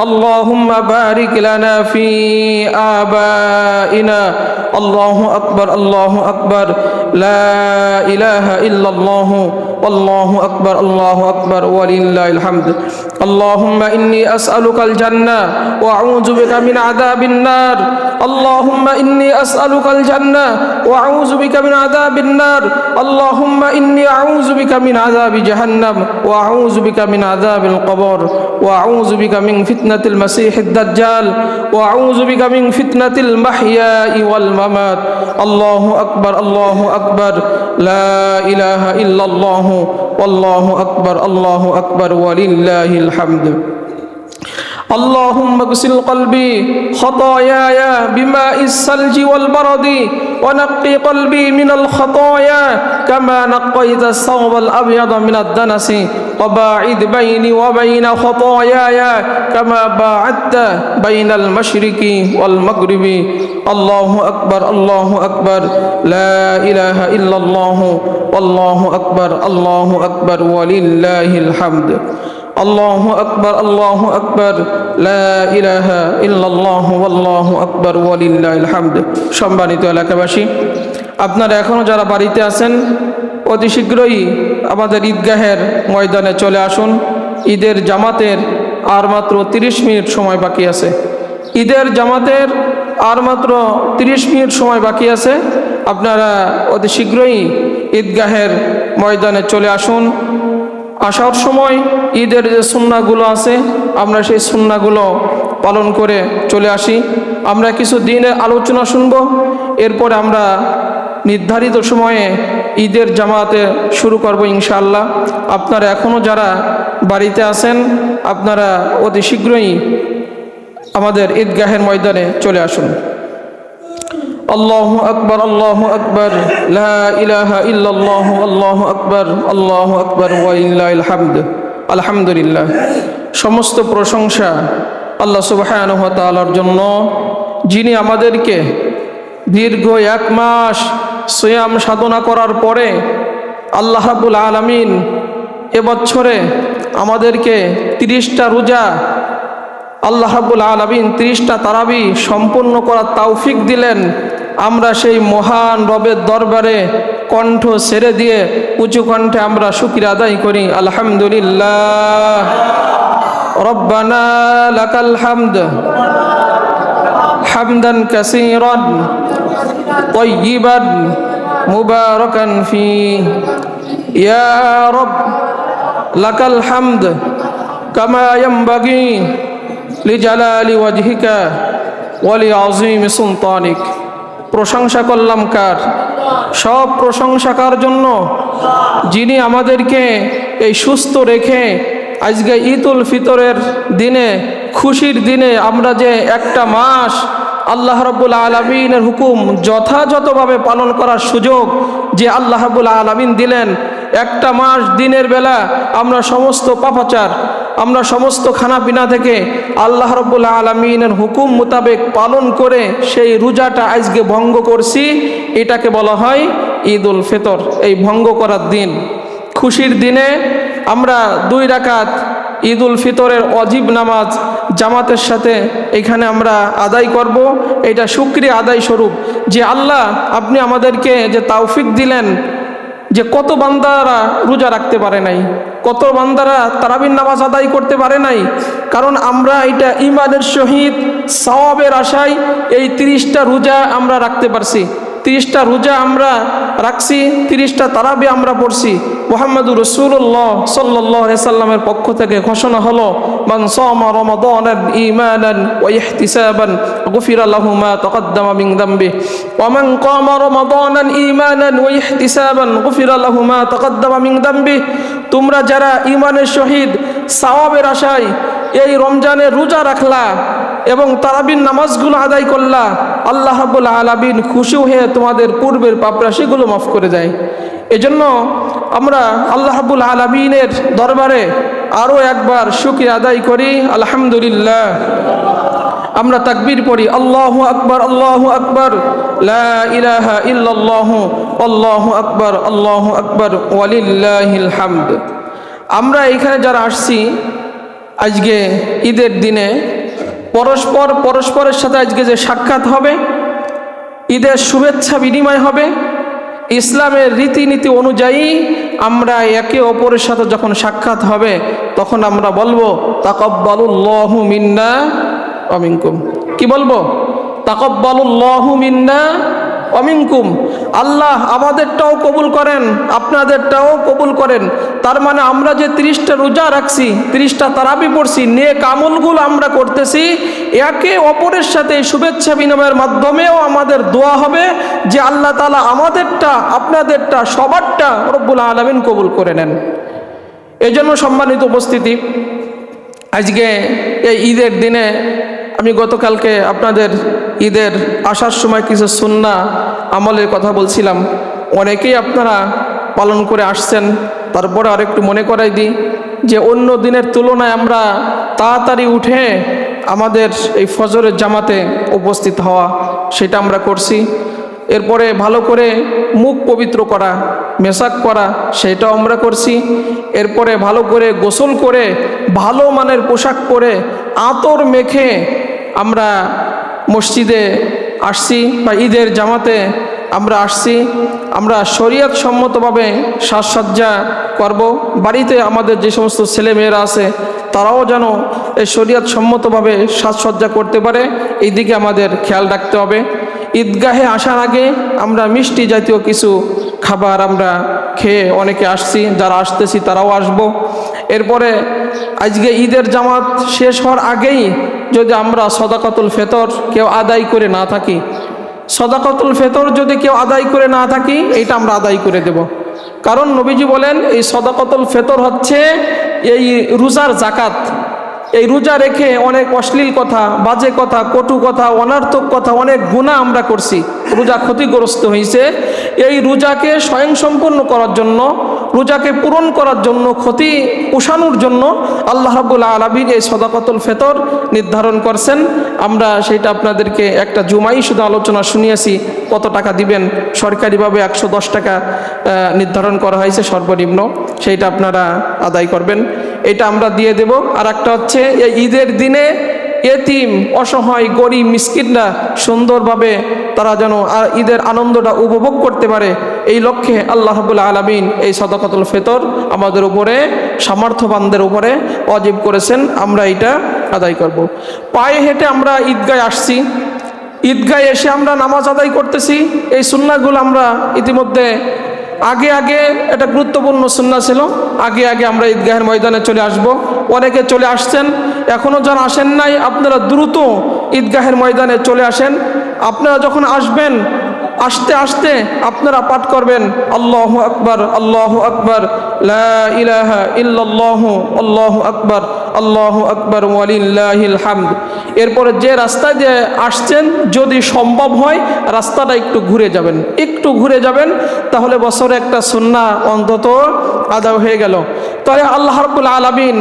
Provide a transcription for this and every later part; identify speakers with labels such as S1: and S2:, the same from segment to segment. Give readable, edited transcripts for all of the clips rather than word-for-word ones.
S1: اللهم بارك لنا في آبائنا. الله أكبر الله أكبر لا إله إلا الله والله أكبر الله أكبر ولله الحمد. اللهم إني أسألك الجنة وأعوذ بك من عذاب النار. اللهم إني أسألك الجنة وأعوذ بك من عذاب النار. اللهم إني أعوذ بك من عذاب جهنم وأعوذ بك من عذاب القبر وأعوذ بك من فتنة المسيح الدجال وأعوذ بك من فتنة المحيا والممات. الله أكبر الله أكبر لا إله إلا الله والله أكبر الله أكبر ولله الحمد. اللهم اغسل قلبي خطاياي بماء الثلج والبرد ونقي قلبي من الخطايا كما نقيت الثوب الأبيض من الدنس وباعد بيني وبين خطاياي كما باعدت بين المشرق والمغرب. الله أكبر الله أكبر لا إله إلا الله والله أكبر الله أكبر ولله الحمد. الله أكبر الله أكبر لا إله إلا الله والله أكبر ولله الحمد. সম্মানিত এলাকাবাসী, আপনারা এখনো যারা বাড়িতে আছেন অতি শীঘ্রই আমাদের ঈদগাহের ময়দানে চলে আসুন। ঈদের জামাতের আর মাত্র 30 মিনিট সময় বাকি আছে। ঈদের জামাতের আর মাত্র 30 মিনিট সময় বাকি আছে। আপনারা অতি শীঘ্রই ঈদগাহের ময়দানে চলে আসুন। আসার সময় ঈদের যে সুন্নাহগুলো আছে আমরা সেই সুন্নাহগুলো পালন করে চলে আসি। আমরা কিছু দিনের আলোচনা শুনব, এরপরে আমরা নির্ধারিত সময়ে ঈদের জামাতে শুরু করব ইনশাআল্লাহ। আপনারা এখনও যারা বাড়িতে আছেন আপনারা অতি শীঘ্রই আমাদের ঈদগাহের ময়দানে চলে আসুন। আল্লাহু আকবার আল্লাহু আকবার লা ইলাহা ইল্লাল্লাহ আল্লাহু আকবার আল্লাহু আকবার ওয়ালিল্লাহিল হামদ। আলহামদুলিল্লাহ, সমস্ত প্রশংসা আল্লাহ সুবহানাহু ওয়া তাআলার জন্য, যিনি আমাদেরকে দীর্ঘ 1 মাস সিয়াম সাধনা করার পরে আল্লাহ রাব্বুল আলামিন এবছরে আমাদেরকে 30টা রোজা, আল্লাহ রাব্বুল আলামিন 30টা তারাবি সম্পূর্ণ করার তৌফিক দিলেন। আমরা সেই মহান রবের দরবারে কণ্ঠ ছেড়ে দিয়ে উঁচু কণ্ঠে আমরা শুকরিয়া আদায় করি। আলহামদুলিল্লাহ। রব্বানা লাকাল হামদ হামদান কাসীরান তাইয়িবান মুবারাকান ফি ইয়া রব লাকাল হামদ কামা ইয়ানবাগি লিজালালি ওয়াজহিকা ওয়ালি আযীমি সুলতানিক। প্রশংসা করলাম কার? সব প্রশংসা কার জন্য? যিনি আমাদেরকে এই সুস্থ রেখে আজকে ঈদুল ফিতরের দিনে, খুশির দিনে আমরা যে একটা মাস আল্লাহ রাব্বুল আলামিনের হুকুম যথাযথভাবে পালন করার সুযোগ যে আল্লাহ রাব্বুল আলামিন দিলেন, একটা মাস দিনের বেলা আমরা সমস্ত পাপাচার, আমরা সমস্ত খানাপিনা থেকে আল্লাহ রাব্বুল আলামিনের হুকুম মোতাবেক পালন করে সেই রোজাটা আজকে ভঙ্গ করছি, এটাকে বলা হয় ঈদুল ফিতর। এই ভঙ্গ করার দিন, খুশির দিনে আমরা 2 রাকাত ঈদুল ফিতরের ওয়াজিব নামাজ জামাতের সাথে এখানে আমরা আদায় করব। এটা শুকরিয়া আদায় স্বরূপ যে আল্লাহ আপনি আমাদেরকে যে তৌফিক দিলেন, যে কত বান্দারা রোজা রাখতে পারে নাই, কত বান্দারা তারাবির নামাজ আদায় করতে পারে নাই, কারণ আমরা এটা ঈমানের সহিত সওয়াবের আশায় এই 30টা রোজা আমরা রাখতে পারছি। 30টা রোজা আমরা রাখছি, 30টা তারাবি আমরা পড়ছি। মুহাম্মদুর রাসূলুল্লাহ সাল্লাল্লাহু আলাইহি সাল্লামের পক্ষ থেকে ঘোষণা হলো, মান সামা রমাদানান ঈমানান ওয়া ইহতিসাবান গুফিরা লাহু মা তাকদ্দামা মিন যামবি ওয়া মান কামা রমাদানান ঈমানান ওয়া ইহতিসাবান গুফিরা লাহু মা তাকদ্দামা মিন যামবি। তোমরা যারা ঈমানের সহিত সওয়াবের আশায় এই রমজানের রোজা রাখলা এবং তারাবির নামাজগুলো আদায় করলা, আল্লাহ রাব্বুল আলামিন খুশি হয়ে তোমাদের পূর্বের পাপরাশিগুলো মাফ করে দেয়। এজন্য আমরা আল্লাহ রাব্বুল আলামিনের দরবারে আরও একবার শুকরিয়া আদায় করি। আলহামদুলিল্লাহ। আমরা তাকবীর পড়ি, আল্লাহু আকবার আল্লাহু আকবার লা ইলাহা ইল্লাল্লাহু আল্লাহু আকবার ওয়ালিল্লাহিল হামদ। আমরা এখানে যারা আসছি আজকে ঈদের দিনে পরস্পরের সাথে আজকে যে সাক্ষাৎ হবে, ঈদের শুভেচ্ছা বিনিময় হবে, ইসলামের রীতিনীতি অনুযায়ী আমরা একে অপরের সাথে যখন সাক্ষাৎ হবে তখন আমরা বলবো তাকাব্বালুল্লাহু মিন্না ওয়া মিনকুম। কি বলবো? তাকাব্বালুল্লাহু মিন্না ওয়া মিনকুম। আল্লাহ আমাদেরটাও কবুল করেন, আপনাদেরটাও কবুল করেন। তার মানে আমরা যে 30টা রোজা রাখছি, 30টা তারাবি পড়ছি, নেক আমলগুলো আমরা করতেছি, একে অপরের সাথে শুভেচ্ছা বিনিময়ের মাধ্যমেও আমাদের দোয়া হবে যে আল্লাহ তাআলা আমাদেরটা, আপনাদেরটা, সবারটা রব্বুল আলামিন কবুল করে নেন। এজন্য সম্মানিত উপস্থিতি, আজকে এই ঈদের দিনে আমি গতকালকে আপনাদের ঈদের আসার সময় কিছু সুন্নাহ আমলের কথা বলছিলাম, অনেকেই আপনারা পালন করে আসছেন। তারপরে আরেকটু মনে করাই দিই যে অন্য দিনের তুলনায় আমরা তাড়াতাড়ি উঠে আমাদের এই ফজরের জামাতে উপস্থিত হওয়া, সেটা আমরা করছি। এরপরে ভালো করে মুখ পবিত্র করা, মেসাক করা, সেটাও আমরা করছি। এরপরে ভালো করে গোসল করে ভালো মানের পোশাক পরে আতর মেখে আমরা মসজিদে আসছি বা ঈদের জামাতে আমরা আসছি। আমরা শরীয়ত সম্মতভাবে সাজসজ্জা করব। বাড়িতে আমাদের যে সমস্ত ছেলেমেয়েরা আছে তারাও যেন এই শরীয়ত সম্মতভাবে সাজসজ্জা করতে পারে, এই দিকে আমাদের খেয়াল রাখতে হবে। ঈদগাহে আসার আগে আমরা মিষ্টি জাতীয় কিছু খাবার আমরা খেয়ে অনেকে আসছি, যারা আসতেছি তারাও আসব। এরপরে আজকে ঈদের জামাত শেষ হওয়ার আগেই যদি আমরা সদাকাতুল ফেতর কেউ আদায় করে না থাকি, সদাকাতুল ফেতর যদি কেউ আদায় করে না থাকি, এইটা আমরা আদায় করে দেব। কারণ নবীজি বলেন এই সদাকাতুল ফেতর হচ্ছে এই রোজার জাকাত। এই রোজা রেখে অনেক অশ্লীল কথা, বাজে কথা, কটু কথা, অনার্থক কথা, অনেক গুনাহ আমরা করছি, রোজা ক্ষতিগ্রস্ত হয়েছে। এই রোজাকে স্বয়ংসম্পূর্ণ করার জন্য, রোজাকে পূরণ করার জন্য, ক্ষতি পোষানোর জন্য আল্লাহ রাব্বুল আলামিন এই সদাকাতুল ফেতর নির্ধারণ করছেন। আমরা সেটা আপনাদেরকে একটা জুমাই শুধু আলোচনা শুনিয়েছি। কত টাকা দিবেন? সরকারিভাবে 110 টাকা নির্ধারণ করা হয়েছে সর্বনিম্ন, সেইটা আপনারা আদায় করবেন, এটা আমরা দিয়ে দেব। আর একটা হচ্ছে এই ঈদের দিনে এতিম, অসহায়, গরিব, মিসকিনরা সুন্দরভাবে তারা যেন ঈদের আনন্দটা উপভোগ করতে পারে, এই লক্ষ্যে আল্লাহ রাব্বুল আলামিন এই সদাকাতুল ফিতর আমাদের উপরে, সামর্থ্যবানদের উপরে ওয়াজিব করেছেন। আমরা এটা আদায় করব। পায়ে হেঁটে আমরা ঈদগায় আসছি, ঈদগায় এসে আমরা নামাজ আদায় করতেছি। এই সুন্নাহগুলো আমরা ইতিমধ্যে আগে এটা গুরুত্বপূর্ণ সুন্নাহ ছিল। আগে আমরা ঈদগাহের ময়দানে চলে আসব। অনেকে চলে আসছেন, এখনও যারা আসেন নাই আপনারা দ্রুত ঈদগাহের ময়দানে চলে আসেন। আপনারা যখন আসবেন, আস্তে আস্তে আপনারা পাঠ করবেন আল্লাহু আকবার, আল্লাহু আকবার, লা ইলাহা ইল্লাল্লাহু, আল্লাহু আকবার, আল্লাহু আকবার, ওয়ালিল্লাহিল হামদ। এরপরে যে রাস্তা দিয়ে আসছেন যদি সম্ভব হয় রাস্তাটা একটু ঘুরে যাবেন, তাহলে বছরে একটা সুন্নাহ অন্তত আদায় হয়ে গেল। তাহলে আল্লাহ রাব্বুল আলামিন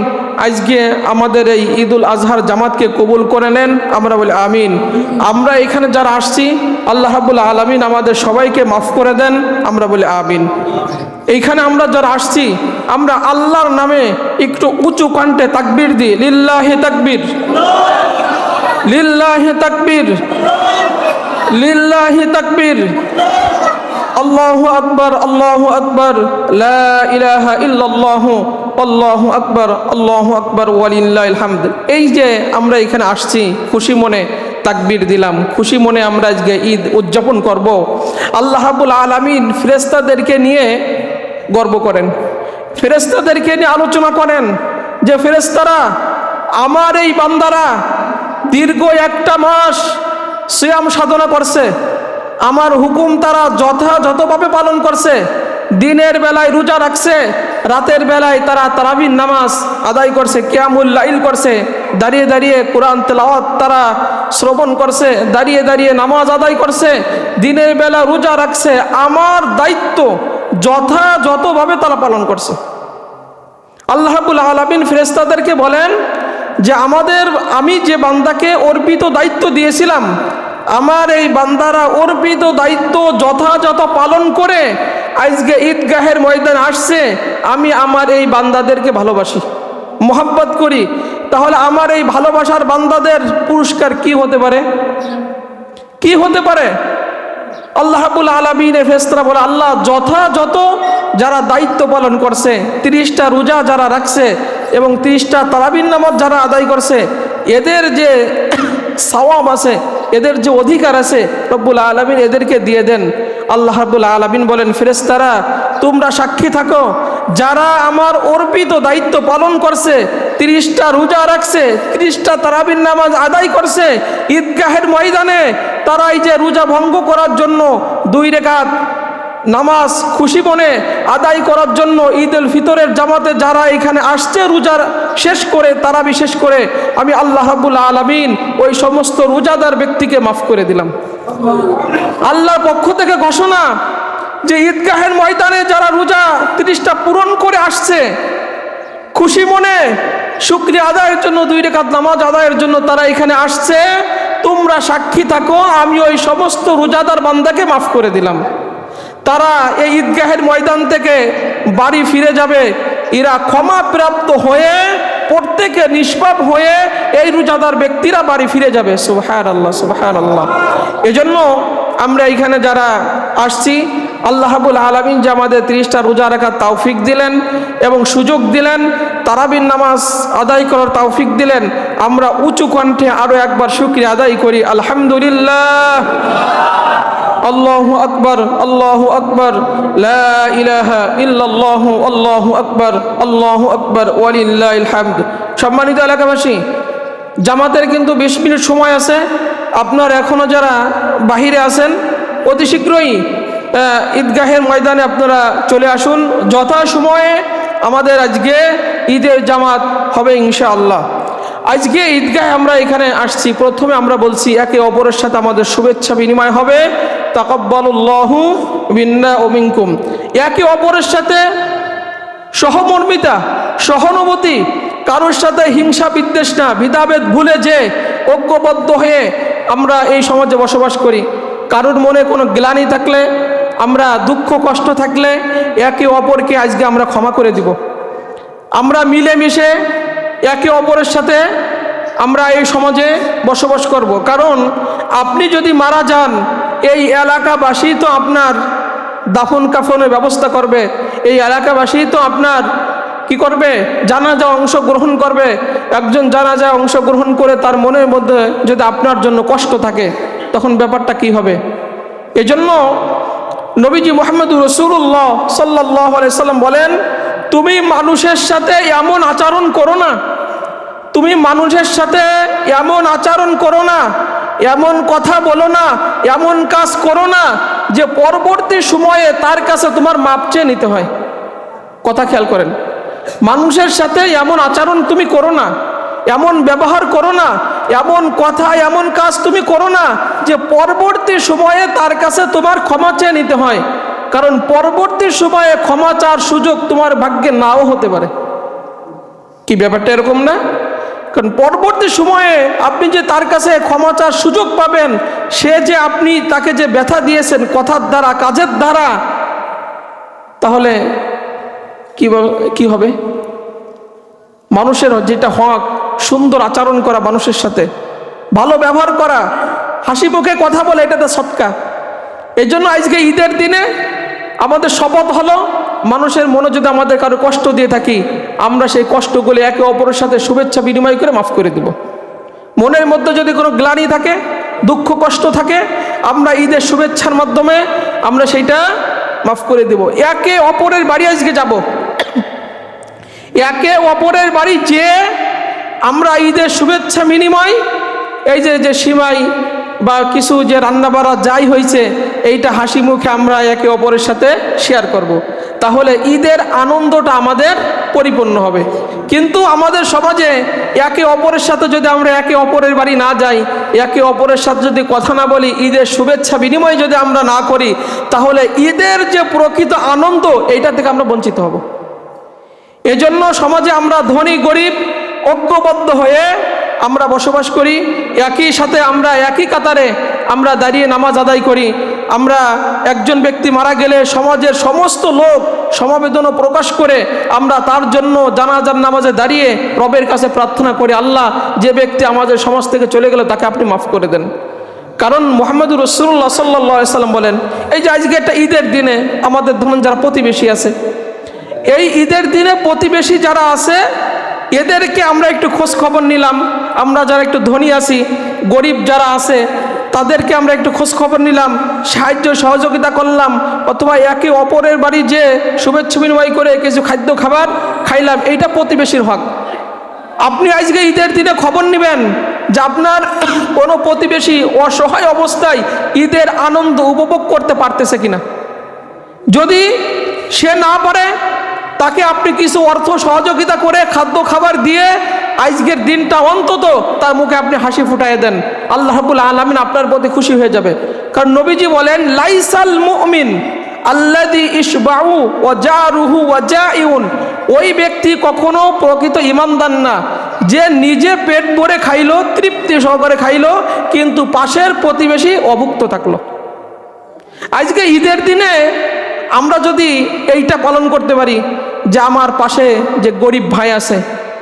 S1: আজকে আমাদের এই ঈদুল আজহার জামাতকে কবুল করে নেন, আমরা বলি আমিন। আমরা এখানে যারা আসছি আল্লাহ রাব্বুল আলামিন আমাদের সবাইকে মাফ করে দেন, আমরা বলি আমিন। এইখানে আমরা যারা আসছি আমরা আল্লাহর নামে একটু উঁচু কণ্ঠে তাকবীর দিই, লিল্লাহি তাকবীর, লিল্লাহি তাকবীর, লিল্লাহি তাকবীর, আল্লাহু আকবার, আল্লাহু আকবার, লা ইলাহা ইল্লাল্লাহু, আল্লাহু আকবার, আল্লাহু আকবার, ওয়ালিল্লাহিল হামদ। এই যে আমরা এখানে আসছি খুশি মনে তাকবীর দিলাম, খুশি মনে আমরা আজকে ঈদ উদযাপন করব। আল্লাহ রাব্বুল আলামিন ফেরেশতাদেরকে নিয়ে গর্ব করেন, ফেরেশতাদেরকে নিয়ে আলোচনা করেন যে ফেরেশতারা, আমার এই বান্দারা দীর্ঘ 1টা মাস সিয়াম সাধনা করছে, আমার হুকুম তারা যথাযথভাবে পালন করছে, দিনের বেলায় রোজা রাখছে, রাতের বেলায় তারা তারাবির নামাজ আদায় করছে, কিয়ামুল লাইল করছে, দাঁড়িয়ে কোরআন তেলাওয়াত তারা শ্রবণ করছে, দাঁড়িয়ে নামাজ আদায় করছে, দিনের বেলা রোজা রাখছে, আমার দায়িত্ব যথাযথভাবে তারা পালন করছে। আল্লাহ রাব্বুল আলামিন ফেরেশতাদেরকে বলেন যে আমি যে বান্দাকে অর্পিত দায়িত্ব দিয়েছিলাম, আমার এই বান্দারা অর্পিত দায়িত্ব যথাযথ পালন করে আজকে ঈদগাহের ময়দানে আসছে, আমি আমার এই বান্দাদেরকে ভালোবাসি। মোহাব্বত করি, তাহলে আমার এই ভালোবাসার বান্দাদের পুরস্কার কি হতে পারে? কি হতে পারে? আল্লাহ রাব্বুল আলামিনের ফেরেশতারা বলে, আল্লাহ যথাযথ যারা দায়িত্ব পালন করছে, 30টা রোজা যারা রাখছে এবং 30টা তারাবির নামাজ যারা আদায় করছে, এদের যে সওয়াব আছে, এদের যে অধিকার আছে, রব্বুল আলামিন এদেরকে দিয়ে দেন। আল্লাহ রাব্বুল আলামিন বলেন, ফেরেশতারা তোমরা সাক্ষী থাকো, যারা আমার অর্পিত দায়িত্ব পালন করছে, 30টা রোজা রাখছে, 30টা তারাবির নামাজ আদায় করছে, ঈদগাহের ময়দানে তারা এই যে রোজা ভঙ্গ করার জন্য 2 রাকাত নামাজ খুশি মনে আদায় করার জন্য ঈদ উল ফিতরের জামাতে যারা এখানে আসছে রোজার শেষ করে, তারা বিশেষ করে আমি আল্লাহ রাব্বুল আলামিন ওই সমস্ত রোজাদার ব্যক্তিকে মাফ করে দিলাম। আল্লাহর পক্ষ থেকে ঘোষণা যে ঈদগাহের ময়দানে যারা রোজা 30টা পূরণ করে আসছে, খুশি মনে শুকরিয়া আদায়ের জন্য 2 রাকাত নামাজ আদায়ের জন্য তারা এখানে আসছে, তোমরা সাক্ষী থাকো আমি ওই সমস্ত রোজাদার বান্দাকে মাফ করে দিলাম। তারা এই ঈদগাহের ময়দান থেকে বাড়ি ফিরে যাবে, এরা ক্ষমা প্রাপ্ত হয়ে, প্রত্যেকে নিষ্পাপ হয়ে এই রোজাদার ব্যক্তিরা বাড়ি ফিরে যাবে। সুবহানাল্লাহ, সুবহানাল্লাহ। এজন্য আমরা এখানে যারা আসছি, আল্লাহ রাব্বুল আলামিন যে আমাদের 30টা রোজা রাখার তৌফিক দিলেন এবং সুযোগ দিলেন, তারাবির নামাজ আদায় করার তৌফিক দিলেন, আমরা উঁচু কণ্ঠে আরো একবার শুকরিয়া আদায় করি, আলহামদুলিল্লাহ। আল্লাহু আকবার, আল্লাহু আকবার, লা ইলাহা ইল্লাল্লাহু, আল্লাহু আকবার, আল্লাহু আকবার, ওয়ালিল্লাহিল হামদ। সম্মানিত এলাকাবাসী, জামাতের কিন্তু 20 মিনিট সময় আছে। আপনার এখনো যারা বাহিরে আছেন, অতি শীঘ্রই ঈদগাহের ময়দানে আপনারা চলে আসুন। যথাসময়ে আমাদের আজকে ঈদের জামাত হবে ইনশাআল্লাহ। আজকে ঈদগাহে আমরা এখানে আসছি, প্রথমে আমরা বলছি একে অপরের সাথে আমাদের শুভেচ্ছা বিনিময় হবে, তাকাব্বালুল্লাহু মিন্না ওয়া মিনকুম। একে অপরের সাথে সহমর্মিতা, সহানুভূতি, কারোর সাথে হিংসা বিদ্বেষ না, ভেদাভেদ ভুলে যে ঐক্যবদ্ধ হয়ে আমরা এই সমাজে বসবাস করি। কারোর মনে কোনো গ্লানি থাকলে, আমরা দুঃখ কষ্ট থাকলে একে অপরকে আজকে আমরা ক্ষমা করে দিব। আমরা মিলেমিশে একে অপরের সাথে আমরা এই সমাজে বসবাস করব। কারণ আপনি যদি মারা যান, এই এলাকাবাসী তো আপনার দাফন কাফনের ব্যবস্থা করবে, এই এলাকাবাসী তো আপনার কি করবে, জানাজা অংশগ্রহণ করবে। একজন জানাজা অংশগ্রহণ করে তার মনের মধ্যে যদি আপনার জন্য কষ্ট থাকে, তখন ব্যাপারটা কি হবে? এজন্য নবীজি মুহাম্মদুর রাসূলুল্লাহ সাল্লাল্লাহু আলাইহি সাল্লাম বলেন, তুমি মানুষের সাথে এমন আচরণ করো না, তুমি মানুষের সাথে এমন আচরণ করো না, এমন কথা বলো না, এমন কাজ করো না যে পরবর্তী সময়ে তার কাছে তোমার মাপ চেয়ে নিতে হয়। কথা খেয়াল করেন, মানুষের সাথে এমন আচরণ তুমি করো না, এমন ব্যবহার করো না, এমন কথা এমন কাজ তুমি করো না যে পরবর্তী সময়ে তার কাছে তোমার ক্ষমা চেয়ে নিতে হয়। কারণ পরবর্তী সময়ে ক্ষমা চাওয়ার সুযোগ তোমার ভাগ্যে নাও হতে পারে। কি ব্যাপারটা এরকম না? কারণ পরবর্তী সময়ে আপনি যে তার কাছে ক্ষমা চাওয়ার সুযোগ পাবেন, সে যে আপনি তাকে যে ব্যথা দিয়েছেন কথার দ্বারা, কাজের দ্বারা, তাহলে কি হবে? মানুষের যেটা হক, সুন্দর আচরণ করা, মানুষের সাথে ভালো ব্যবহার করা, হাসি মুখে কথা বলে, এটা তো সৎকা। এই জন্য আজকে ঈদের দিনে আমাদের শপথ হলো, মানুষের মনে যদি আমাদের কারো কষ্ট দিয়ে থাকি, আমরা সেই কষ্টগুলি একে অপরের সাথে শুভেচ্ছা বিনিময় করে মাফ করে দেব। মনের মধ্যে যদি কোনো গ্লানি থাকে, দুঃখ কষ্ট থাকে, আমরা ঈদের শুভেচ্ছার মাধ্যমে আমরা সেইটা মাফ করে দেব। একে অপরের বাড়ি আজকে যাব, একে অপরের বাড়ি যেয়ে আমরা ঈদের শুভেচ্ছা বিনিময়, এই যে সিমাই বা কিছু যে রান্নাবাড়া যাই হয়েছে, এইটা হাসি মুখে আমরা একে অপরের সাথে শেয়ার করব। তাহলে ঈদের আনন্দটা আমাদের পরিপূর্ণ হবে। কিন্তু আমাদের সমাজে একে অপরের সাথে যদি আমরা একে অপরের বাড়ি না যাই, একে অপরের সাথে যদি কথা না বলি, ঈদের শুভেচ্ছা বিনিময় যদি আমরা না করি, তাহলে ঈদের যে প্রকৃত আনন্দ, এইটা থেকে আমরা বঞ্চিত হব। এজন্য সমাজে আমরা ধনী গরিব ঐক্যবদ্ধ হয়ে আমরা বসবাস করি, একই সাথে আমরা একই কাতারে আমরা দাঁড়িয়ে নামাজ আদায় করি। আমরা একজন ব্যক্তি মারা গেলে সমাজের সমস্ত লোক সমবেদনা প্রকাশ করে আমরা তার জন্য জানাজার নামাজে দাঁড়িয়ে রবের কাছে প্রার্থনা করি, আল্লাহ যে ব্যক্তি আমাদের সমাজ থেকে চলে গেল তাকে আপনি মাফ করে দেন। কারণ মুহাম্মদুর রাসূলুল্লাহ সাল্লাল্লাহু আলাইহি সাল্লাম বলেন, এই যে আজকে একটা ঈদের দিনে আমাদের ধরুন যারা প্রতিবেশী আছে, এই ঈদের দিনে প্রতিবেশী যারা আছে এদেরকে আমরা একটু খোঁজ খবর নিলাম, আমরা যারা একটু ধনী আছি, গরিব যারা আছে তাদেরকে আমরা একটু খোঁজ খবর নিলাম, সাহায্য সহযোগিতা করলাম, অথবা একে অপরের বাড়ি যে শুভেচ্ছা বিনিময় করে কিছু খাদ্য খাবার খাইলাম, এইটা প্রতিবেশীর হক। আপনি আজকে ঈদের দিনে খবর নেবেন যে আপনার কোনো প্রতিবেশী অসহায় অবস্থায় ঈদের আনন্দ উপভোগ করতে পারতেছে কিনা। যদি সে না পারে তাকে আপনি কিছু অর্থ সহযোগিতা করে খাদ্য খাবার দিয়ে আজকের দিনটা অন্তত তার মুখে আপনি হাসি ফুটাইয়ে দেন, আল্লাহ রাব্বুল আলামিন আপনার প্রতি খুশি হয়ে যাবে। কারণ নবীজি বলেন, লাইসাল মুমিন আল্লাযী ইশবাউ ওয়া জারুহু ওয়া জাইউন, ওই ব্যক্তি কখনো প্রকৃত ঈমানদার না যে নিজে পেট ভরে খাইলো, তৃপ্তি সহকারে খাইলো, কিন্তু পাশের প্রতিবেশী অভুক্ত থাকলো। আজকে ঈদের দিনে আমরা যদি এইটা পালন করতে পারি যে আমার পাশে যে গরিব ভাই আছে,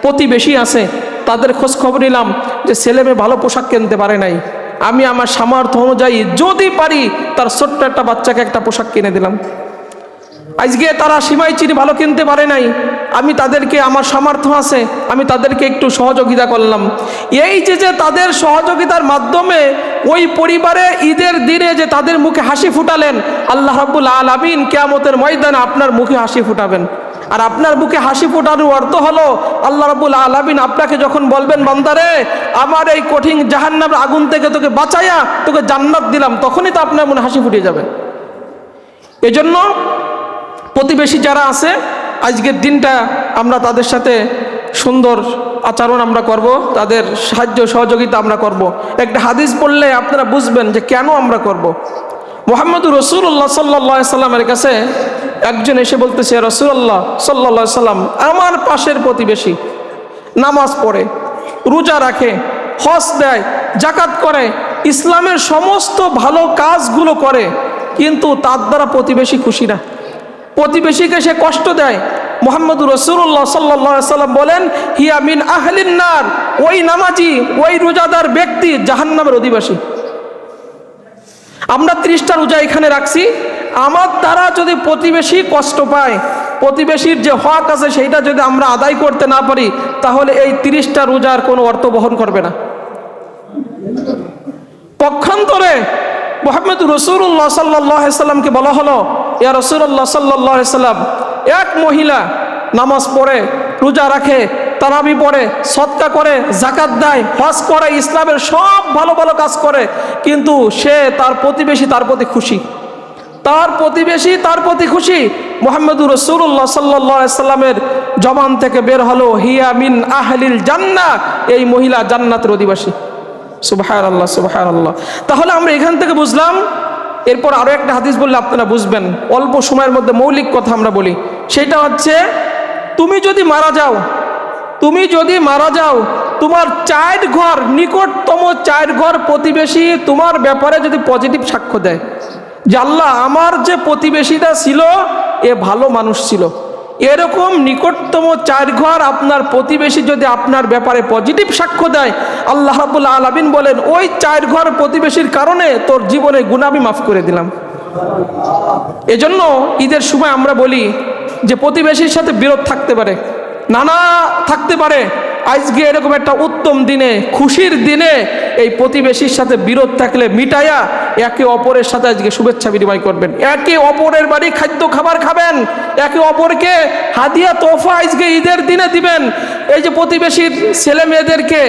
S1: প্রতিবেশী আছে, তাদের খোঁজ খবর নিলাম যে ছেলে মেয়ে ভালো পোশাক কিনতে পারে নাই, আমি আমার সামর্থ্য অনুযায়ী যদি পারি তার ছোট্ট একটা বাচ্চাকে একটা পোশাক কিনে দিলাম। আজকে তারা সিমাই চিনি ভালো কিনতে পারে নাই, আমি তাদেরকে, আমার সামর্থ্য আছে, আমি তাদেরকে একটু সহযোগিতা করলাম। এই যে তাদের সহযোগিতার মাধ্যমে ওই পরিবারে ঈদের দিনে যে তাদের মুখে হাসি ফুটালেন, আল্লাহ রাব্বুল আলামিন কিয়ামতের ময়দানে আপনার মুখে হাসি ফুটাবেন। আর আপনার মুখে হাসি ফোটানোর অর্থ হলো আল্লাহ রাব্বুল আলামিন আপনাকে যখন বলবেন, বান্দারে আমার এই কঠিন জাহান্নামের আগুন থেকে তোকে বাঁচাইয়া তোকে জান্নাত দিলাম, তখনই তো আপনার মনে হাসি ফুটে যাবে। এজন্য প্রতিবেশী যারা আছে আজকের দিনটা আমরা তাদের সাথে সুন্দর আচরণ আমরা করব, তাদের সাহায্য সহযোগিতা আমরা করব। একটা হাদিস পড়লে আপনারা বুঝবেন যে কেন আমরা করব। মুহাম্মদুর রাসূলুল্লাহ সাল্লাল্লাহু আলাইহি সাল্লামের কাছে একজন এসে বলতেছে, রাসূলুল্লাহ সাল্লাল্লাহু আলাইহি সাল্লাম, আমার পাশের প্রতিবেশী নামাজ পড়ে, রোজা রাখে, হজ দেয়, যাকাত করে, ইসলামের সমস্ত ভালো কাজগুলো করে, কিন্তু তার দ্বারা প্রতিবেশী খুশি না, প্রতিবেশীকে সে কষ্ট দেয়। মুহাম্মদুর রাসূলুল্লাহ সাল্লাল্লাহু আলাইহি সাল্লাম বলেন, হিয়া মিন আহলিন নার, ওই নামাজি, ওই রোজাদার ব্যক্তি জাহান্নামের অধিবাসী। আমরা 30টা রোজা এখানে রাখছি, আমার দ্বারা যদি প্রতিবেশী কষ্ট পায়, প্রতিবেশীর যে হক আছে সেইটা যদি আমরা আদায় করতে না পারি, তাহলে এই 30টা রোজার কোনো অর্থ বহন করবে না। পক্ষান্তরে মুহাম্মদুর রাসূলুল্লাহ সাল্লাল্লাহু আলাইহি সাল্লামকে বলা হলো, ইয়া রাসূলুল্লাহ সাল্লাল্লাহু আলাইহি সাল্লাম, এক মহিলা নামাজ পড়ে, রোজা রাখে, তারাবি পড়ে, সদকা করে, যাকাত দেয়, হজ করে, ইসলামের সব ভালো ভালো কাজ করে, কিন্তু সে তার প্রতিবেশী তার প্রতি খুশি, তার প্রতিবেশী তার প্রতি খুশি। মুহাম্মদুর রাসূলুল্লাহ সাল্লাল্লাহু আলাইহি সাল্লামের জবান থেকে বের হলো, হিয়া মিন আহলিল জান্নাহ, এই মহিলা জান্নাতের অধিবাসী। সুবহানাল্লাহ, সুবহানাল্লাহ। তাহলে আমরা এখান থেকে বুঝলাম। এরপর আরো একটা হাদিস বললে আপনারা বুঝবেন, অল্প সময়ের মধ্যে মৌলিক কথা আমরা বলি, সেটা হচ্ছে তুমি যদি মারা যাও, তোমার 4 ঘর নিকটতম 4 ঘর প্রতিবেশী তোমার ব্যাপারে যদি পজিটিভ সাক্ষ্য দেয় যে আল্লাহ আমার যে প্রতিবেশীটা ছিল এ ভালো মানুষ ছিল, এরকম নিকটতম 4 ঘর আপনার প্রতিবেশী যদি আপনার ব্যাপারে পজিটিভ সাক্ষ্য দেয়, আল্লাহ রাব্বুল আলামিন বলেন ওই 4 ঘর প্রতিবেশীর কারণে তোর জীবনে গুনাহ আমি মাফ করে দিলাম। এজন্য ঈদের সময় আমরা বলি যে প্রতিবেশীর সাথে বিরোধ থাকতে পারে, নানা থাকতে পারে, আজকে এরকম একটা উত্তম দিনে, খুশির দিনে এই প্রতিবেশীর সাথে বিরোধ থাকলে মিটাইয়া একে অপরের সাথে আজকে শুভেচ্ছা বিনিময় করবেন, একে অপরের বাড়ি খাদ্য খাবার খাবেন, একে অপরকে হাদিয়া তোহফা আজকে ঈদের দিনে দিবেন। এই যে প্রতিবেশীর ছেলে মেয়েদেরকে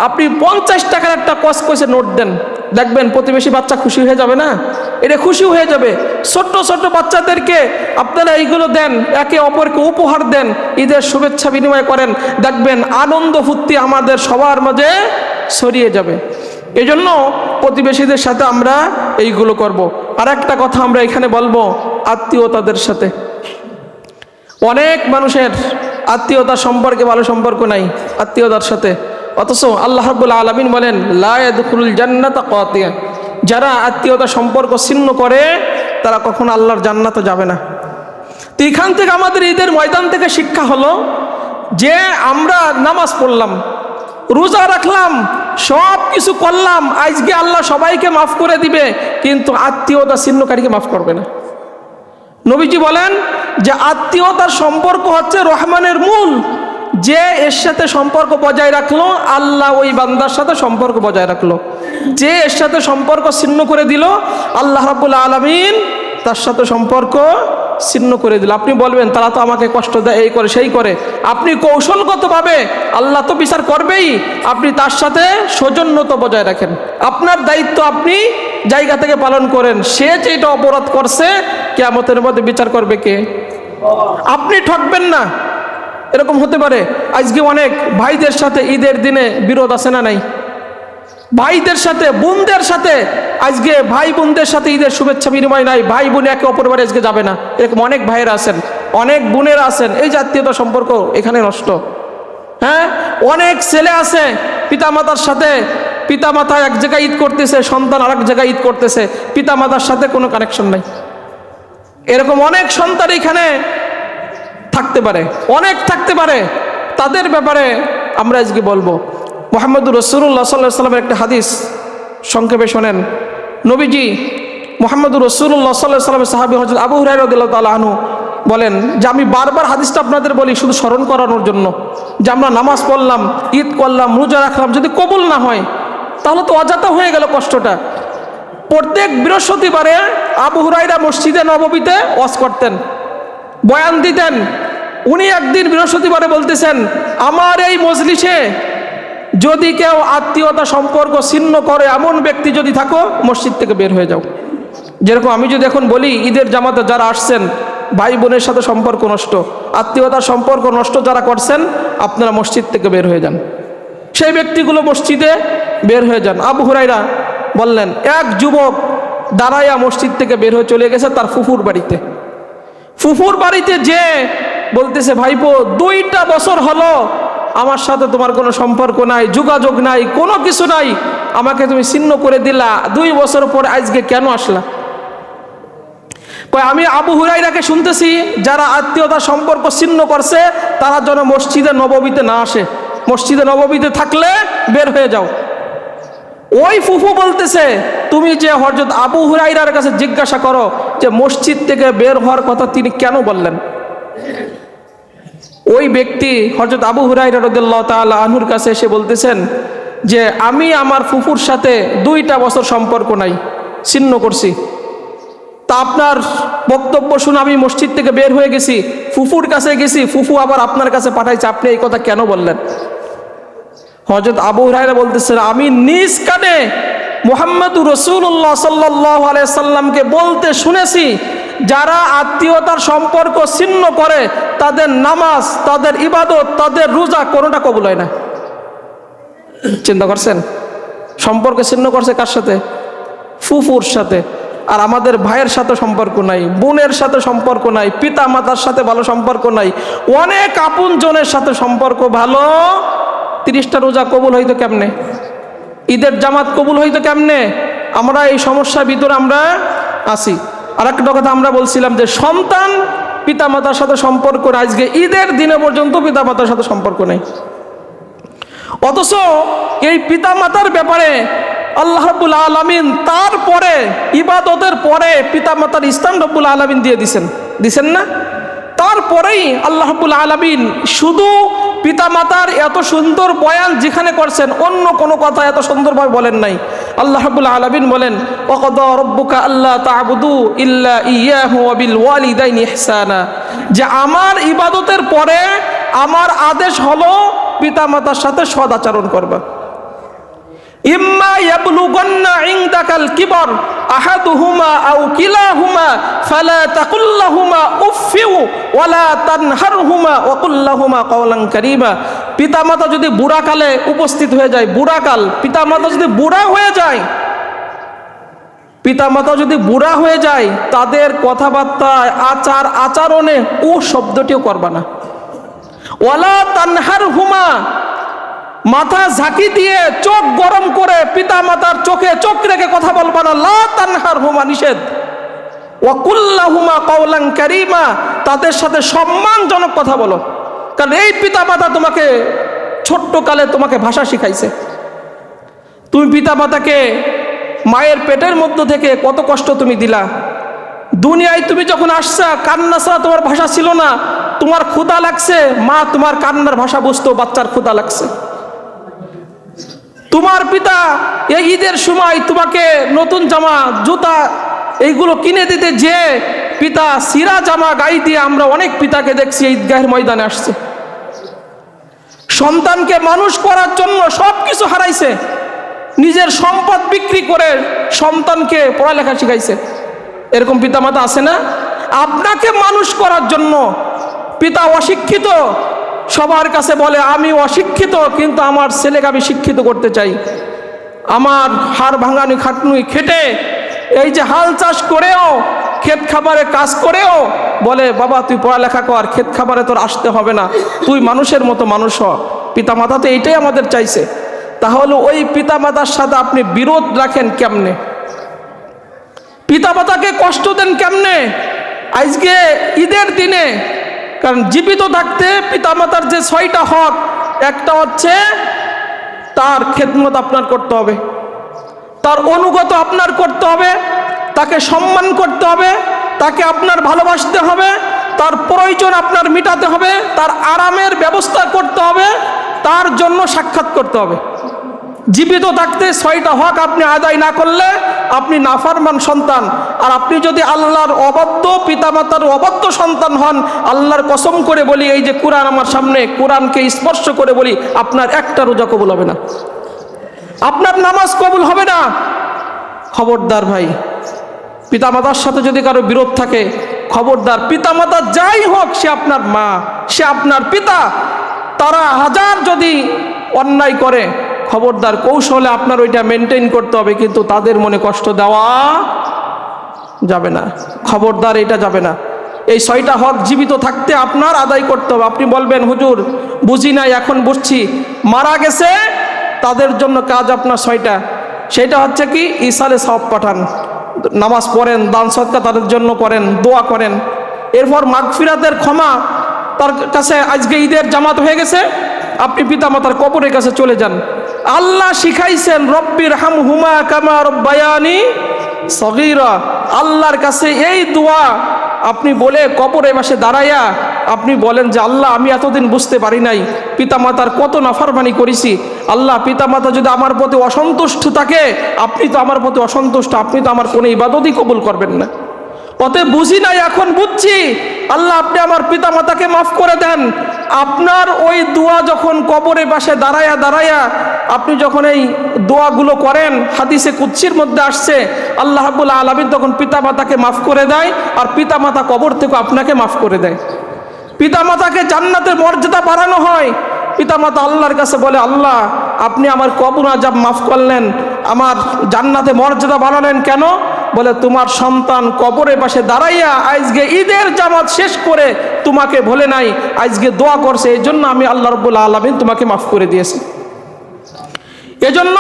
S1: আপনি 50 টাকার একটা কসকসে নোট দেন, দেখবেন প্রতিবেশী বাচ্চা খুশি হয়ে যাবে না? এটা খুশি হয়ে যাবে। ছোট্ট ছোট্ট বাচ্চাদেরকে আপনারা এইগুলো দেন, একে অপরকে উপহার দেন, ঈদের শুভেচ্ছা বিনিময় করেন, দেখবেন আনন্দ ফুর্তি আমাদের সবার মাঝে ছড়িয়ে যাবে। এজন্য প্রতিবেশীদের সাথে আমরা এইগুলো করব। আর একটা কথা আমরা এখানে বলবো, আত্মীয়তাদের সাথে অনেক মানুষের আত্মীয়তার সম্পর্কে ভালো সম্পর্ক নাই আত্মীয়তার সাথে, অথচ আল্লাহ রাব্বুল আলামিন বলেন লা ইয়াদখুলুল জান্নাতা কাতিয়া, যারা আত্মীয়তা সম্পর্ক ছিন্ন করে তারা কখনো আল্লাহর জান্নাতে যাবে না। তো এখান থেকে আমাদের ঈদের ময়দান থেকে শিক্ষা হলো যে আমরা নামাজ পড়লাম, রোজা রাখলাম, সব কিছু করলাম, আজকে আল্লাহ সবাইকে মাফ করে দিবে, কিন্তু আত্মীয়তা ছিন্নকারীকে মাফ করবে না। নবীজি বলেন যে আত্মীয়তার সম্পর্ক হচ্ছে রহমানের মূল, যে এর সাথে সম্পর্ক বজায় রাখলো আল্লাহ ওই বান্দার সাথে সম্পর্ক বজায় রাখলো, যে এর সাথে সম্পর্ক ছিন্ন করে দিল আল্লাহ রাব্বুল আলামিন তার সাথে সম্পর্ক ছিন্ন করে দিল। আপনি বলবেন তারা তো আমাকে কষ্ট দেয়, এই করে সেই করে, আপনি কৌশলগতভাবে আল্লাহ তো বিচার করবেই, আপনি তার সাথে সৌজন্যতা বজায় রাখেন, আপনার দায়িত্ব আপনি জায়গা থেকে পালন করেন। সে যেটা অপরাধ করছে কিয়ামতের মধ্যে বিচার করবে কে? আপনি ঠকবেন না। এরকম হতে পারে আজকে অনেক ভাইদের সাথে ঈদের দিনে বিরোধ আছে না নাই? ভাইদের সাথে বোনদের সাথে আজকে ভাই বোনদের সাথে ঈদের শুভেচ্ছা বিনিময় নাই, ভাই বোন একে অপর বাড়ি আজকে যাবে না, এরকম অনেক ভাইয়েরা আছেন, অনেক বোনেরা আছেন, এই জাতীয়তা সম্পর্ক এখানে নষ্ট। হ্যাঁ, অনেক ছেলে আছে পিতামাতার সাথে, পিতামাতা এক জায়গায় ঈদ করতেছে, সন্তান আরেক জায়গায় ঈদ করতেছে, পিতামাতার সাথে কোনো কানেকশন নাই। এরকম অনেক সন্তান এখানে থাকতে পারে, অনেক থাকতে পারে, তাদের ব্যাপারে আমরা আজকে বলবো। মুহাম্মদুর রাসূলুল্লাহ সাল্লাল্লাহু আলাইহি ওয়াসাল্লামের একটা হাদিস সংক্ষেপে শোনেন। নবীজি মুহাম্মদুর রাসূলুল্লাহ সাল্লাল্লাহু আলাইহি ওয়াসাল্লামের সাহাবী হযরত আবু হুরায়রা রাদিয়াল্লাহু তাআলা আনহু বলেন যে আমি বারবার হাদিসটা আপনাদের বলি শুধু স্মরণ করানোর জন্য, যে আমরা নামাজ পড়লাম, ঈদ করলাম, রোজা রাখলাম, যদি কবুল না হয় তাহলে তো অযথা হয়ে গেল কষ্টটা। প্রত্যেক বৃহস্পতিবারে আবু হুরায়রা মসজিদে নববীতে ওয়াজ করতেন, বয়ান দিতেন। উনি একদিন বৃহস্পতিবারে বলতেছেন, আমার এই মজলিসে যদি কেউ আত্মীয়তা সম্পর্ক ছিন্ন করে এমন ব্যক্তি যদি থাকো, মসজিদ থেকে বের হয়ে যাও। যেরকম আমি যদি এখন বলি ঈদের জামাতে যারা আসছেন ভাই বোনের সাথে সম্পর্ক নষ্ট, আত্মীয়তার সম্পর্ক নষ্ট যারা করছেন, আপনারা মসজিদ থেকে বের হয়ে যান, সেই ব্যক্তিগুলো মসজিদে বের হয়ে যান। আবু হুরায়রা বললেন, এক যুবক দাঁড়াইয়া মসজিদ থেকে বের হয়ে চলে গেছে তার ফুফুর বাড়িতে। ফুফুর বাড়িতে যে বলতেছে, ভাইপো 2টা বছর হলো আমার সাথে তোমার কোনো সম্পর্ক নাই, যোগাযোগ নাই, কোনো কিছু নাই, আমাকে তুমি ছিন্ন করে দিলা, 2 বছর পরে আজকে কেন আসলা? আমি আবু হুরায়রাকে শুনতেছি যারা আত্মীয়তার সম্পর্ক ছিন্ন করছে তারা যেন মসজিদে নববীতে না আসে, মসজিদে নববীতে থাকলে বের হয়ে যাও। ওই ফুফু বলতেছে, তুমি যে হযরত আবু হুরায়রার কাছে জিজ্ঞাসা করো যে মসজিদ থেকে বের হওয়ার কথা তিনি কেন বললেন। ওই ব্যক্তি হযরত আবু হুরায়রা রাদিয়াল্লাহু তাআলা আনহুর কাছে এসে বলতেছেন যে আমি আমার ফুফুর সাথে 2টা বছর সম্পর্ক নাই, ছিন্ন করছি, তা আপনার বক্তব্য শুনে আমি মসজিদ থেকে বের হয়ে গেছি, ফুফুর কাছে গেছি, ফুফু আবার আপনার কাছে পাঠাইছে, আপনি এই কথা কেন বললেন? হযরত আবু হুরায়রা বলতেছেন, আমি নিজ কানে মুহাম্মদুর রাসূলুল্লাহ সাল্লাল্লাহু আলাইহি সাল্লামকে বলতে শুনেছি, যারা আত্মীয়তার সম্পর্ক ছিন্ন করে তাদের নামাজ, তাদের ইবাদত, তাদের রোজা কোনোটা কবুল হয় না। চিন্তা করছেন? সম্পর্ক ছিন্ন করছে কার সাথে? ফুফুর সাথে। আর আমাদের ভাইয়ের সাথে সম্পর্ক নাই, বোনের সাথে সম্পর্ক নাই, পিতা মাতার সাথে ভালো সম্পর্ক নাই, অনেক আপন জনের সাথে সম্পর্ক ভালো। 30টা রোজা কবুল হইতো কেমনে? ঈদের জামাত কবুল হইতো কেমনে? আমরা এই সমস্যার ভিতরে আমরা আছি। আর একটা কথা আমরা বলছিলাম যে সন্তান পিতামাতার সাথে সম্পর্ক, আজকে ঈদের দিনে পর্যন্ত পিতামাতার সাথে সম্পর্ক নেই। অথচ এই পিতামাতার ব্যাপারে আল্লাহ রাব্বুল আলামিন তারপরে ইবাদতের পরে পিতামাতার স্থান রাব্বুল আলামিন দিয়ে দিছেন না? তারপরেই আল্লাহ রাব্বুল আলামিন শুধু পিতামাতার এত সুন্দর বয়ান যেখানে করছেন, অন্য কোনো কথা এত সুন্দরভাবে বলেন নাই। আল্লাহ রাব্বুল আলামিন বলেন, ওয়াকাদা রাব্বুকা আল্লা তা'বুদু ইল্লা ইয়্যাহু ওয়া বিল ওয়ালিদাইনি ইহসানা, যে আমার ইবাদতের পরে আমার আদেশ হলো পিতামাতার সাথে সদ আচরণ করবা। ইম্মা ইয়াবলুগান্না ইনদাকাল কিবার আহাদুহুমা আও কিলাহুমা ফালা তাকুল লাহুমা উফফিউ ওয়ালা তানহারহুমা ওয়া কুল লাহুমা কাওলান কারীমা। পিতামাতা যদি বুড়াকালে উপস্থিত হয়ে যায়, বুড়াকাল, পিতামাতা যদি বুড়া হয়ে যায়, পিতামাতা যদি বুড়া হয়ে যায়, তাদের কথাবার্তা, আচার আচরণে ও শব্দটিও করবা না। ওয়ালা তানহারহুমা, মাথা ঝাঁকি দিয়ে চোখ গরম করে পিতা মাতার চোখে চোখ রেখে কথা বলবা না। লা তানহারহুমা, নিষেধ। ওয়াকুল্লাহুমা কাওলান কারীমা, তাদের সাথে সম্মানজনক কথা বলো। কারণ এই পিতামাতা তোমাকে ছোট্টকালে তোমাকে ভাষা শিখাইছে। তুমি পিতামাতাকে মায়ের পেটের মধ্য থেকে কত কষ্ট তুমি দিলা। দুনিয়ায় তুমি যখন আসছা, কান্না ছাড়া তোমার ভাষা ছিল না। তোমার ক্ষুধা লাগছে, মা তোমার কান্নার ভাষা বুঝতো, বাচ্চার ক্ষুধা লাগছে। তোমার পিতা এই ঈদের সময় তোমাকে নতুন জামা, জুতা এইগুলো কিনে দিতে, যে পিতা সিরা জামা গায়ে দিয়ে আমরা অনেক পিতাকে দেখছি ঈদগাহের ময়দানে আসছে। সন্তানকে মানুষ করার জন্য সব কিছু হারাইছে, নিজের সম্পদ বিক্রি করে সন্তানকে পড়ালেখা শিখাইছে। এরকম পিতামাতা আছে না? আপনাকে মানুষ করার জন্য পিতা অশিক্ষিত, সবার কাছে বলে আমি অশিক্ষিত, কিন্তু আমার ছেলেকে আমি শিক্ষিত করতে চাই। আমার হাড় ভাঙানি খাটনুই খেটে, এই যে হাল চাষ করেও, ক্ষেত খাবারে কাজ করেও বলে বাবা তুই পড়ালেখা কর, ক্ষেত খাবারে তোর আসতে হবে না, তুই মানুষের মতো মানুষ হ। পিতামাতা তো এইটাই আমাদের চাইছে। তাহলে ওই পিতামাতার সাথে আপনি বিরোধ রাখেন কেমনে? পিতামাতাকে কষ্ট দেন কেমনে আজকে ঈদের দিনে? কারণ জীবিত থাকতে পিতামাতার যে 6টা হক, একটা হচ্ছে তার খেদমত আপনার করতে হবে, তার অনুগত আপনার করতে হবে, তাকে সম্মান করতে হবে, তাকে আপনার ভালোবাসতে হবে, তার প্রয়োজন আপনার মেটাতে হবে, তার আরামের ব্যবস্থা করতে হবে, তার জন্য সাক্ষাৎ করতে হবে। জীবিত থাকতে 6টা হক আপনি আদায় না করলে আপনি নাফরমান সন্তান। আর আপনি যদি আল্লাহর অবাধ্য, পিতামাতার অবাধ্য সন্তান হন, আল্লাহর কসম করে বলি, এই যে কোরআন আমার সামনে, কোরআনকে স্পর্শ করে বলি, আপনার একটা রোজা কবুল হবে না, আপনার নামাজ কবুল হবে না। খবরদার ভাই, পিতামাতার সাথে যদি কারো বিরোধ থাকে, খবরদার, পিতামাতা যাই হোক, সে আপনার মা, সে আপনার পিতা, তারা হাজার যদি অন্যায় করে, খবরদার কৌশলে আপনার ওইটা মেনটেন করতে হবে, কিন্তু তাদের মনে কষ্ট দেওয়া যাবে না। খবরদার, এটা যাবে না। এই 6টা হক জীবিত থাকতে আপনার আদায় করতে হবে। আপনি বলবেন হুজুর বুঝি নাই, এখন বুঝছি। মারা গেছে তাদের জন্য কাজ আপনার 6টা। সেটা হচ্ছে কি? ইসালে সওয়াব পাঠান, নামাজ পড়েন, দান সদকা তাদের জন্য করেন, দোয়া করেন। এরপর মাগফিরাতের ক্ষমা, তার কাছে আজকে ঈদের জামাত হয়ে গেছে, আপনি পিতামাতার কবরের কাছে চলে যান। আল্লাহ শিখাইছেন রব্বির হামহুমা কামা রব্বায়ানি সগীরা। আল্লাহর কাছে এই দোয়া আপনি বলে কবরের পাশে দাঁড়াইয়া আপনি বলেন যে আল্লাহ আমি এতদিন বুঝতে পারি নাই পিতামাতার কত নাফরমানি করেছি। আল্লাহ পিতামাতা যদি আমার প্রতি অসন্তুষ্ট থাকে, আপনি তো আমার প্রতি অসন্তুষ্ট, আপনি তো আমার কোনো ইবাদতই কবুল করবেন না। অতএব বুঝি নাই, এখন বুঝছি। আল্লাহ আপনি আমার পিতামাতাকে মাফ করে দেন। আপনার ওই দোয়া যখন কবরের পাশে দাঁড়ায়া আপনি যখন এই দোয়াগুলো করেন, হাদিসে কুদসির মধ্যে আসছে আল্লাহ রাব্বুল আলামিন তখন পিতামাতাকে মাফ করে দেয়, আর পিতামাতা কবর থেকে আপনাকে মাফ করে দেয়। পিতামাতাকে জান্নাতের মর্যাদা বাড়ানো হয়। পিতামাতা আল্লাহর কাছে বলে আল্লাহ আপনি আমার কবর আযাব মাফ করলেন, আমার জান্নাতে মর্যাদা বাড়ালেন কেন? বলে তোমার সন্তান কবরের পাশে দাঁড়াইয়া আজকে ঈদের জামাত শেষ করে তোমাকে ভুলে নাই, আজকে দোয়া করছে, এই জন্য আমি আল্লাহ রাব্বুল আলামিন তোমাকে মাফ করে দিয়েছি। এজন্য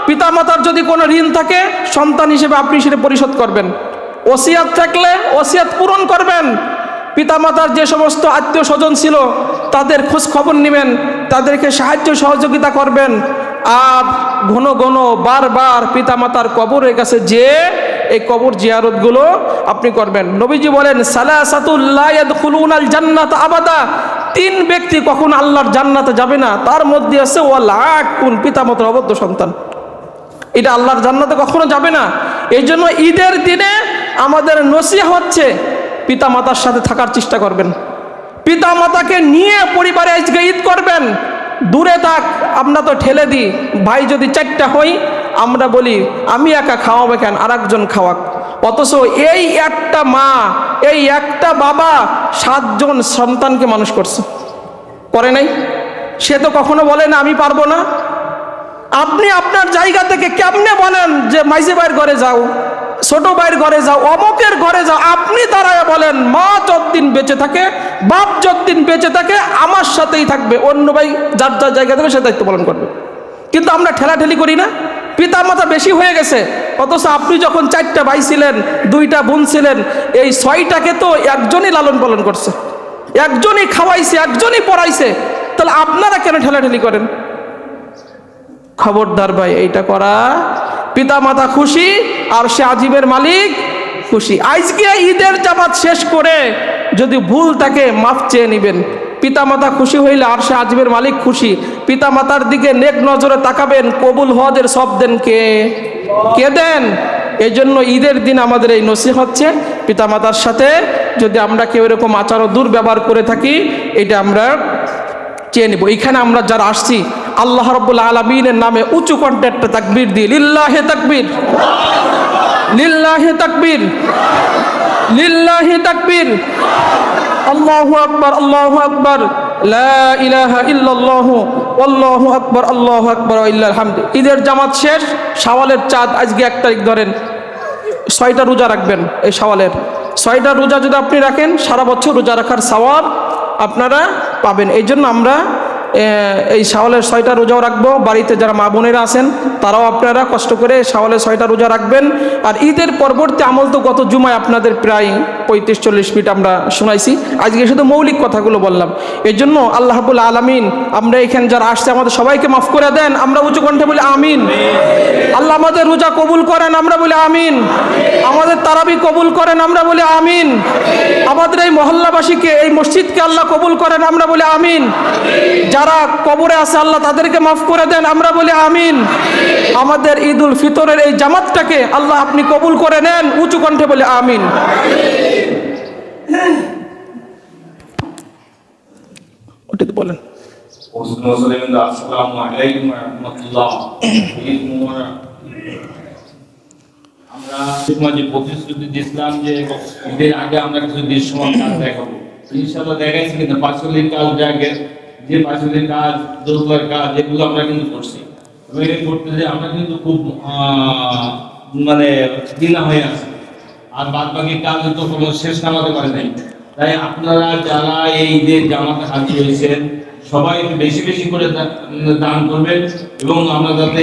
S1: পিতামাতার যদি কোনো ঋণ থাকে, সন্তান হিসেবে আপনি সেটা পরিশোধ করবেন। ওসিয়াত থাকলে ওসিয়াত পূরণ করবেন। পিতামাতার যে সমস্ত আত্মীয় স্বজন ছিল তাদের খোঁজ খবর নেবেন, তাদেরকে সাহায্য সহযোগিতা করবেন। আর ঘন ঘন বারবার পিতামাতার কবরের কাছে যে এই কবর জিয়ারতগুলো আপনি করবেন। নবীজি বলেন সালাসাতুল লা ইয়াদখুলুনাল জান্নাত আবাদা, 3 ব্যক্তি কখনো আল্লাহর জান্নাতে যাবে না। তার মধ্যে আছে ওয়াল আকুন, পিতামাতার অবদ্ধ সন্তান। এটা আল্লাহর জান্নাতে কখনো যাবে না। এই জন্য ঈদের দিনে আমাদের নসিহত হচ্ছে পিতামাতার সাথে থাকার চেষ্টা করবেন। পিতামাতাকে নিয়ে পরিবারে আজকে ঈদ করবেন। দূরে থাক, আমরা তো ঠেলে দিই, ভাই যদি 4টা হই আমরা বলি আমি একা খাওয়াবো কেন, আর একজন খাওয়াক। অথচ এই একটা মা, এই একটা বাবা 7 জন সন্তানকে মানুষ করছে, করে নাই? সে তো কখনো বলে না আমি পারবো না। আপনি আপনার জায়গা থেকে কেমনে বলেন যে মাইজি ভাইয়ের ঘরে যাও, ছোট ভাইয়ের ঘরে যাও, অমুকের ঘরে যাও? আপনি দাঁড়ায় বলেন মা যতদিন বেঁচে থাকে, বাপ যতদিন বেঁচে থাকে আমার সাথেই থাকবে, অন্য ভাই যার যার জায়গা থেকে সে দায়িত্ব পালন করবে। কিন্তু আমরা ঠেলাঠেলি করি না, পিতা মাতা বেশি হয়ে গেছে, অথচ আপনি যখন 4টা ভাই ছিলেন, 2টা বোন ছিলেন, এই 6টাকে তো একজনই লালন পালন করছে, একজনই খাওয়াইছে, একজনই পড়াইছে, তাহলে আপনারা কেন ঠেলাঠেলি করেন? খবরদার ভাই, এইটা করা, পিতা মাতা খুশি আর সে আজিমের মালিক খুশি। আজকে ঈদের জামাত শেষ করে যদি ভুল থাকে মাফ চেয়ে নেবেন। পিতা মাতা খুশি হইলে আর সে আজিমের মালিক খুশি। পিতা মাতার দিকে নেক নজরে তাকাবেন, কবুল হজের সব দেন কে? কে দেন? এই জন্য ঈদের দিন আমাদের এই নসিহত হচ্ছে, পিতা মাতার সাথে যদি আমরা কেউ এরকম আচার ও দুর্ব্যবহার করে থাকি, এটা আমরা চেয়ে নিব। এইখানে আমরা যারা আসছি, আল্লাহ রাব্বুল আলামিনের নামে উঁচু কণ্ঠে একটা তাকবীর দিই, লিল্লাহি তাকবীর, লিল্লাহি তাকবীর, লিল্লাহি তাকবীর, আল্লাহু আকবার, আল্লাহু আকবার, লা ইলাহা ইল্লাল্লাহু আল্লাহু আকবার, আল্লাহু আকবার ওয়া লিল্লাহিল হামদ। ঈদের জামাত শেষ, শাওয়ালের চাঁদ আজকে 1 তারিখ, ধরেন 6টা রোজা রাখবেন। এই শাওয়ালের 6টা রোজা যদি আপনি রাখেন, সারা বছর রোজা রাখার সওয়াব আপনারা পাবেন। এই জন্য আমরা এই শাওয়ালের 6টা রোজাও রাখবো। বাড়িতে যারা মা বোনেরা আছেন তারাও আপনারা কষ্ট করে শাওয়ালের 6টা রোজা রাখবেন। আর ঈদের পরবর্তী আমল তো গত জুমায় আপনাদের প্রায় 35-40 মিনিট আমরা শোনাইছি, আজকে শুধু মৌলিক কথাগুলো বললাম। এই জন্য আল্লাহ রাব্বুল আলামিন আমরা এখানে যারা আসছে আমাদের সবাইকে মাফ করে দেন, আমরা উঁচু কণ্ঠে বলি আমিন। আল্লাহ আমাদের রোজা কবুল করেন, আমরা বলি আমিন। আমাদের তারাবি কবুল করেন, আমরা বলি আমিন। আমাদের এই মহল্লাবাসীকে, এই মসজিদকে আল্লাহ কবুল করেন, আমরা বলি আমিন। যারা কবরে আছে আল্লাহ তাদেরকে মাফ করে দেন, আমরা বলি আমিন। আমাদের ঈদুল ফিতরের এই জামাতটাকে আল্লাহ আপনি কবুল করে নেন, উঁচু কণ্ঠে বলে আমিন। ওটাতে বলেন।
S2: আসসালামু আলাইকুম ওয়া রাহমাতুল্লাহ। আমরা যে প্রতিশ্রুতি দিয়েছিলাম যে ঈদের আগে আমরা কিছু দৃশ্যমান কাজ দেখাবো, ইনশাআল্লাহ দেখাইছি। কিন্তু পাঁচলিক কাজ যে পাঁচলিক কাজ, দোতলার কাজ, এগুলো আমরা কিন্তু করছি। করতে যে আমরা কিন্তু খুব মানে দিনা হয়ে আছে, আর বাদ বাকি কাজ তো কোনো শেষ নামাতে পারে নাই। তাই আপনারা যারা এই ঈদের জামাতে হাজির হয়েছেন সবাই বেশি বেশি করে দান করবেন, এবং আমরা যাতে